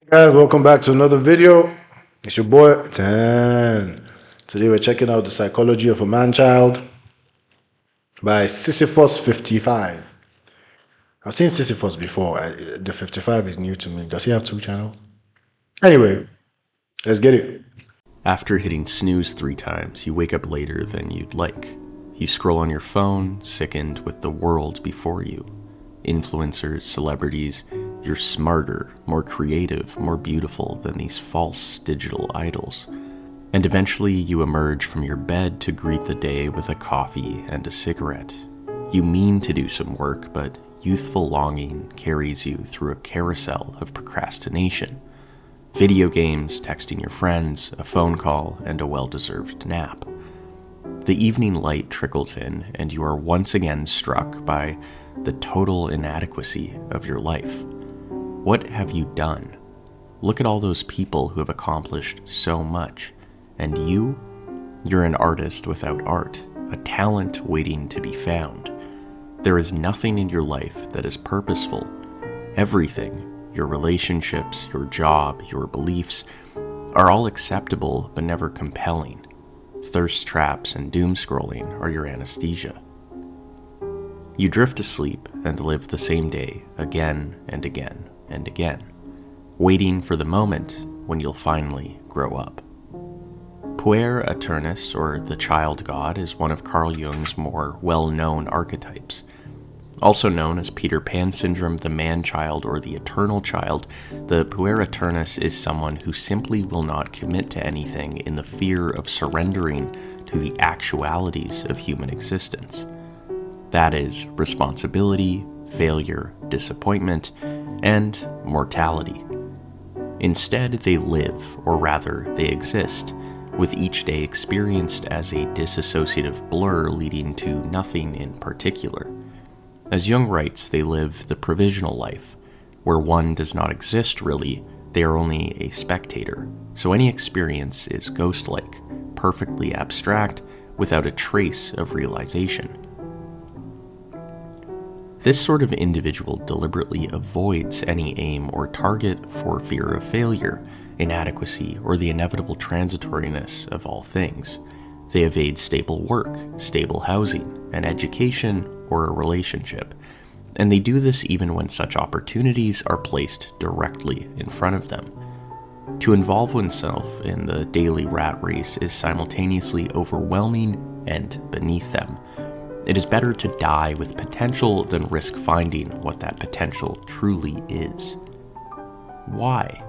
Guys, welcome back to another video. It's your boy Tan. Today we're checking out The Psychology of a Man-Child by Sisyphus 55. I've seen Sisyphus before. The 55 is new to me. Does he have two channels? Anyway, let's get it. After hitting snooze 3 times, you wake up later than you'd like. You scroll on your phone, sickened with the world before you. Influencers, celebrities, you're smarter, more creative, more beautiful than these false digital idols. And eventually you emerge from your bed to greet the day with a coffee and a cigarette. You mean to do some work, but youthful longing carries you through a carousel of procrastination. Video games, texting your friends, a phone call, and a well-deserved nap. The evening light trickles in, and you are once again struck by the total inadequacy of your life. What have you done? Look at all those people who have accomplished so much. And you're an artist without art, a talent waiting to be found. There is nothing in your life that is purposeful. Everything, your relationships, your job, your beliefs, are all acceptable but never compelling. Thirst traps and doom scrolling are your anesthesia. You drift asleep and live the same day again and again and again, waiting for the moment when you'll finally grow up. Puer aeternus, or the child god, is one of Carl Jung's more well-known archetypes. Also known as Peter Pan syndrome, the man-child, or the eternal child, the puer aeternus is someone who simply will not commit to anything in the fear of surrendering to the actualities of human existence. That is, responsibility, failure, disappointment, and mortality. Instead, they live, or rather, they exist, with each day experienced as a disassociative blur leading to nothing in particular. As Jung writes, they live the provisional life, where one does not exist really, they are only a spectator, so any experience is ghost-like, perfectly abstract, without a trace of realization. This sort of individual deliberately avoids any aim or target for fear of failure, inadequacy, or the inevitable transitoriness of all things. They evade stable work, stable housing, an education, or a relationship, and they do this even when such opportunities are placed directly in front of them. To involve oneself in the daily rat race is simultaneously overwhelming and beneath them. It is better to die with potential than risk finding what that potential truly is. Why?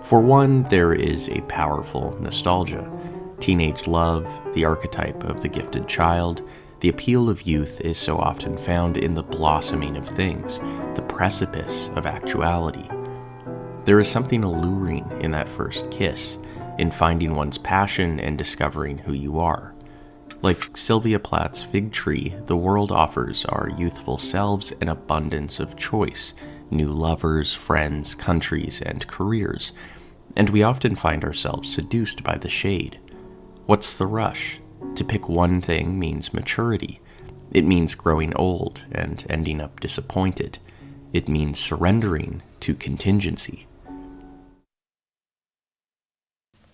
For one, there is a powerful nostalgia. Teenage love, the archetype of the gifted child, the appeal of youth is so often found in the blossoming of things, the precipice of actuality. There is something alluring in that first kiss, in finding one's passion and discovering who you are. Like Sylvia Plath's Fig Tree, the world offers our youthful selves an abundance of choice, new lovers, friends, countries, and careers, and we often find ourselves seduced by the shade. What's the rush? To pick one thing means maturity. It means growing old and ending up disappointed. It means surrendering to contingency.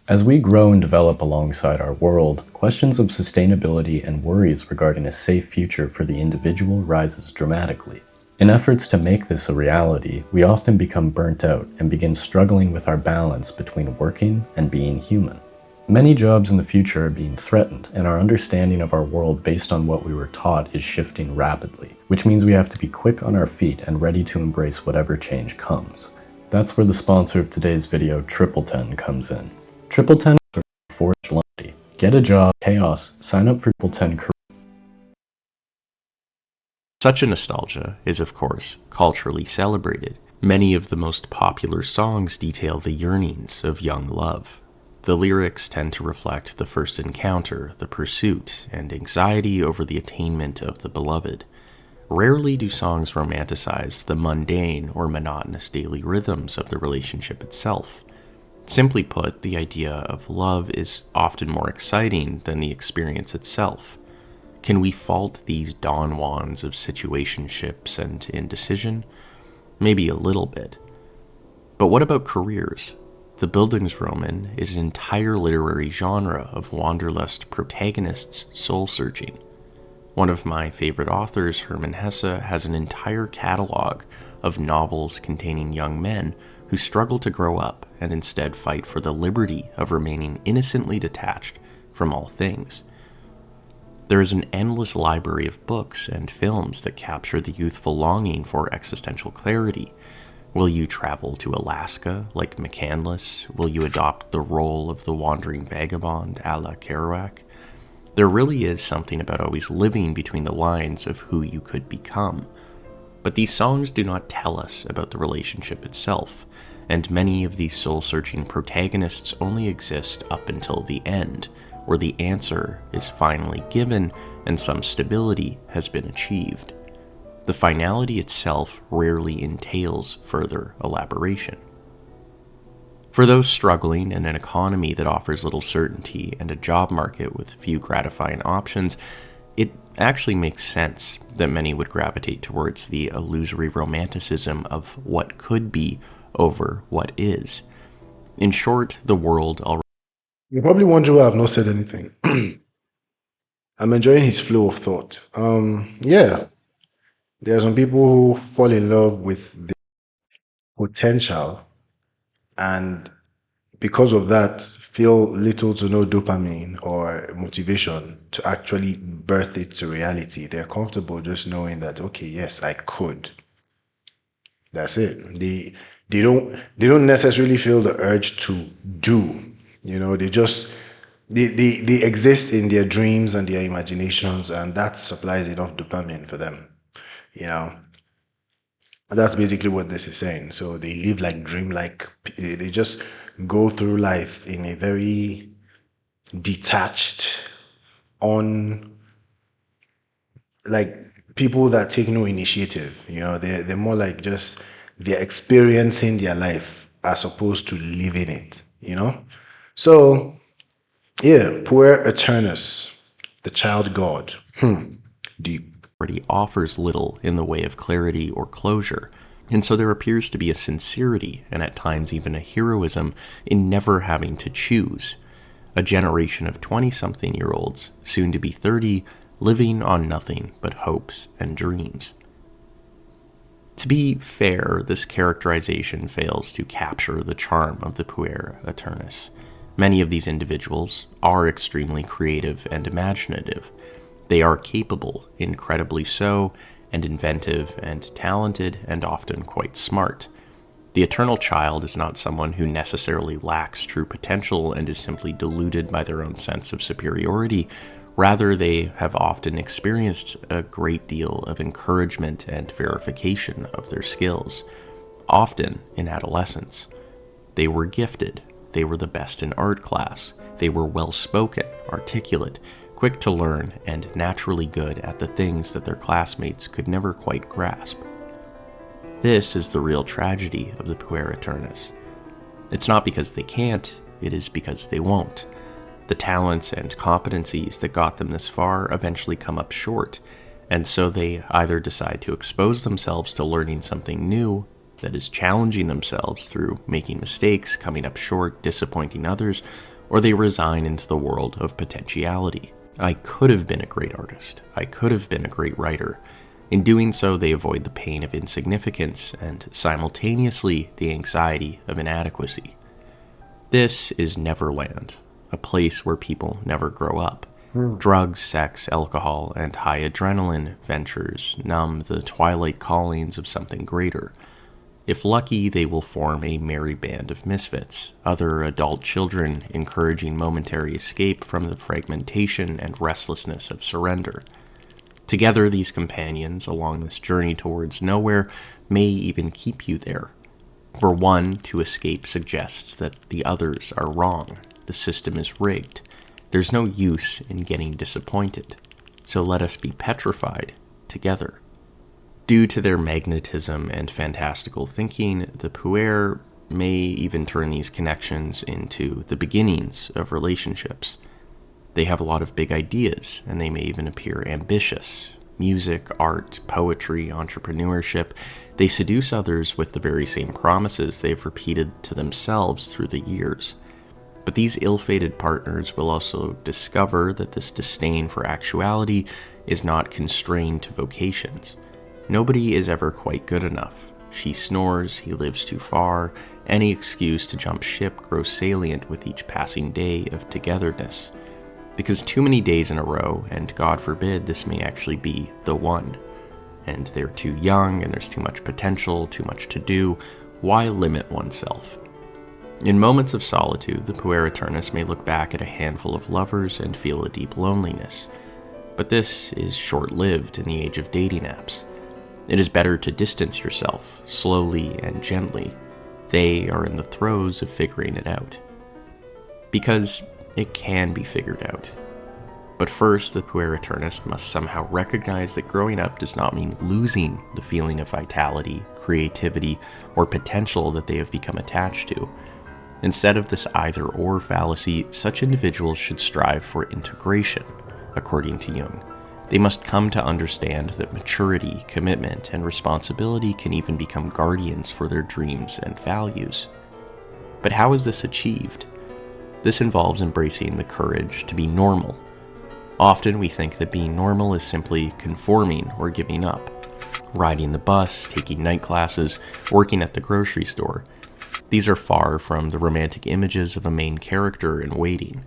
As we grow and develop alongside our world, questions of sustainability and worries regarding a safe future for the individual rises dramatically. In efforts to make this a reality, we often become burnt out and begin struggling with our balance between working and being human. Many jobs in the future are being threatened, and our understanding of our world based on what we were taught is shifting rapidly, which means we have to be quick on our feet and ready to embrace whatever change comes. That's where the sponsor of today's video, Triple10, comes in. Triple10 is a forced lumpy. Get a job, chaos, sign up for Triple10 career. Such a nostalgia is, of course, culturally celebrated. Many of the most popular songs detail the yearnings of young love. The lyrics tend to reflect the first encounter, the pursuit, and anxiety over the attainment of the beloved. Rarely do songs romanticize the mundane or monotonous daily rhythms of the relationship itself. Simply put, the idea of love is often more exciting than the experience itself. Can we fault these Don Juans of situationships and indecision? Maybe a little bit. But what about careers? The Bildungsroman is an entire literary genre of wanderlust protagonists soul-searching. One of my favorite authors, Hermann Hesse, has an entire catalog of novels containing young men who struggle to grow up and instead fight for the liberty of remaining innocently detached from all things. There is an endless library of books and films that capture the youthful longing for existential clarity. Will you travel to Alaska like McCandless? Will you adopt the role of the wandering vagabond a la Kerouac? There really is something about always living between the lines of who you could become. But these songs do not tell us about the relationship itself, and many of these soul-searching protagonists only exist up until the end, where the answer is finally given and some stability has been achieved. The finality itself rarely entails further elaboration. For those struggling in an economy that offers little certainty and a job market with few gratifying options, it actually makes sense that many would gravitate towards the illusory romanticism of what could be over what is. In short, the world already. You're probably wondering why I've not said anything. I'm enjoying his flow of thought. Yeah, there are some people who fall in love with the potential and because of that feel little to no dopamine or motivation to actually birth it to reality. They're comfortable just knowing that, okay, yes, I could. That's it. They don't necessarily feel the urge to do. They just they exist in their dreams and their imaginations, and that supplies enough dopamine for them. You know, that's basically what this is saying. So they live like dream-like. They just go through life in a very detached, on like people that take no initiative. They're more like just they're experiencing their life as opposed to living it. So yeah, Puer Eternus, the child god. Deep. Offers little in the way of clarity or closure, and so there appears to be a sincerity and at times even a heroism in never having to choose. A generation of 20-something-year-olds, soon to be 30, living on nothing but hopes and dreams. To be fair, this characterization fails to capture the charm of the Puer Eternus. Many of these individuals are extremely creative and imaginative. They are capable, incredibly so, and inventive and talented and often quite smart. The eternal child is not someone who necessarily lacks true potential and is simply deluded by their own sense of superiority. Rather, they have often experienced a great deal of encouragement and verification of their skills, often in adolescence. They were gifted. They were the best in art class. They were well-spoken, articulate, quick to learn, and naturally good at the things that their classmates could never quite grasp. This is the real tragedy of the Puer Eternus. It's not because they can't, it is because they won't. The talents and competencies that got them this far eventually come up short, and so they either decide to expose themselves to learning something new that is challenging themselves through making mistakes, coming up short, disappointing others, or they resign into the world of potentiality. I could have been a great artist. I could have been a great writer. In doing so, they avoid the pain of insignificance and simultaneously the anxiety of inadequacy. This is Neverland, a place where people never grow up. Drugs, sex, alcohol, and high adrenaline ventures numb the twilight callings of something greater. If lucky, they will form a merry band of misfits, other adult children encouraging momentary escape from the fragmentation and restlessness of surrender. Together, these companions along this journey towards nowhere may even keep you there. For one, to escape suggests that the others are wrong, the system is rigged. There's no use in getting disappointed, so let us be petrified together. Due to their magnetism and fantastical thinking, the Puer may even turn these connections into the beginnings of relationships. They have a lot of big ideas, and they may even appear ambitious. Music, art, poetry, entrepreneurship, They seduce others with the very same promises they've repeated to themselves through the years. But these ill-fated partners will also discover that this disdain for actuality is not constrained to vocations. Nobody is ever quite good enough. She snores, he lives too far, any excuse to jump ship grows salient with each passing day of togetherness. Because too many days in a row, and God forbid this may actually be the one. And they're too young, and there's too much potential, too much to do. Why limit oneself? In moments of solitude, the puer aeternus may look back at a handful of lovers and feel a deep loneliness. But this is short-lived in the age of dating apps. It is better to distance yourself, slowly and gently. They are in the throes of figuring it out. Because it can be figured out. But first, the puer aeternus must somehow recognize that growing up does not mean losing the feeling of vitality, creativity, or potential that they have become attached to. Instead of this either-or fallacy, such individuals should strive for integration, according to Jung. They must come to understand that maturity, commitment, and responsibility can even become guardians for their dreams and values. But how is this achieved? This involves embracing the courage to be normal. Often we think that being normal is simply conforming or giving up. Riding the bus, taking night classes, working at the grocery store. These are far from the romantic images of a main character in Waiting.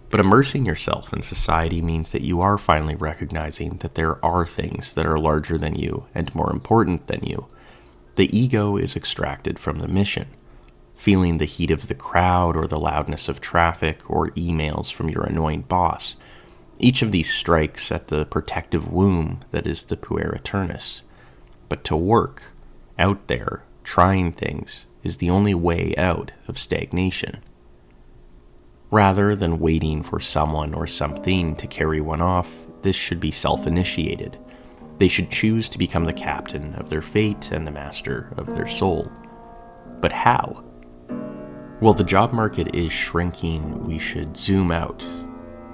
But immersing yourself in society means that you are finally recognizing that there are things that are larger than you and more important than you. The ego is extracted from the mission. Feeling the heat of the crowd or the loudness of traffic or emails from your annoying boss. Each of these strikes at the protective womb that is the puer aeternus. But to work, out there, trying things, is the only way out of stagnation. Rather than waiting for someone or something to carry one off, this should be self-initiated. They should choose to become the captain of their fate and the master of their soul. But how? Well, the job market is shrinking. We should zoom out.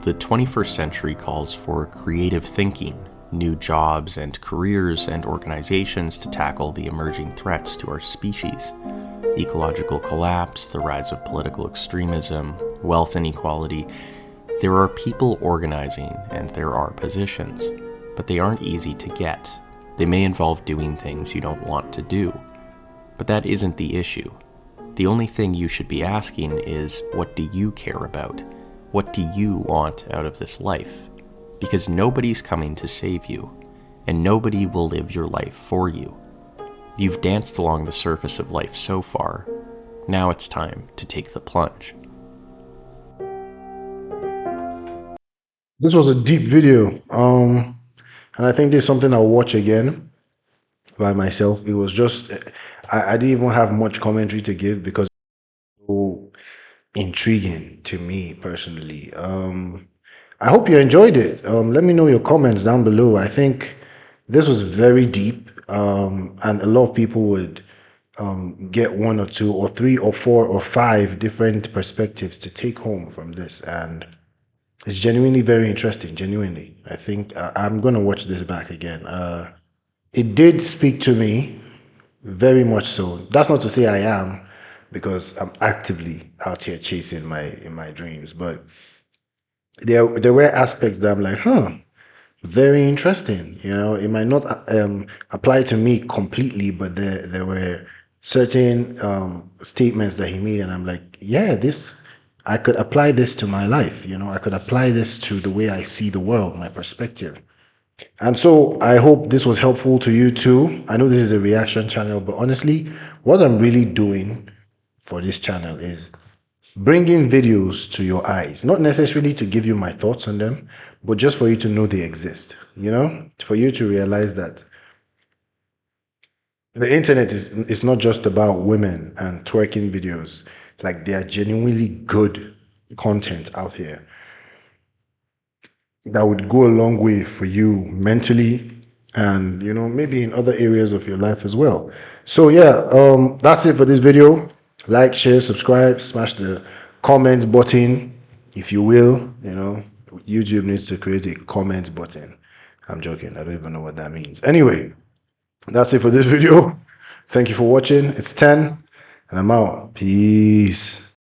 The 21st century calls for creative thinking, new jobs and careers and organizations to tackle the emerging threats to our species. Ecological collapse, the rise of political extremism, wealth inequality. There are people organizing and there are positions, but they aren't easy to get. They may involve doing things you don't want to do. But that isn't the issue. The only thing you should be asking is, what do you care about? What do you want out of this life? Because nobody's coming to save you, and nobody will live your life for you. You've danced along the surface of life so far. Now it's time to take the plunge. This was a deep video. And I think this is something I'll watch again by myself. It was just, I didn't even have much commentary to give because it's so intriguing to me personally. I hope you enjoyed it. Let me know your comments down below. I think this was very deep, and a lot of people would get one or two or three or four or five different perspectives to take home from this, and it's genuinely very interesting. Genuinely, I think I'm gonna watch this back again. It did speak to me very much so. That's not to say I am, because I'm actively out here chasing my dreams, but there were aspects that I'm like, very interesting. You know, it might not apply to me completely, but there were certain statements that he made, and I'm like, yeah, this, I could apply this to my life. You know, I could apply this to the way I see the world, my perspective. And so I hope this was helpful to you too. I know this is a reaction channel, but honestly, what I'm really doing for this channel is bringing videos to your eyes, not necessarily to give you my thoughts on them, but just for you to know they exist, you know, for you to realize that the internet is not just about women and twerking videos. Like, there are genuinely good content out here that would go a long way for you mentally and, you know, maybe in other areas of your life as well. So yeah, that's it for this video. Like, share, subscribe, smash the comment button, if you will. You know, YouTube needs to create a comment button. I'm joking, I don't even know what that means. Anyway, That's it for this video. Thank you for watching. It's 10, and I'm out. Peace.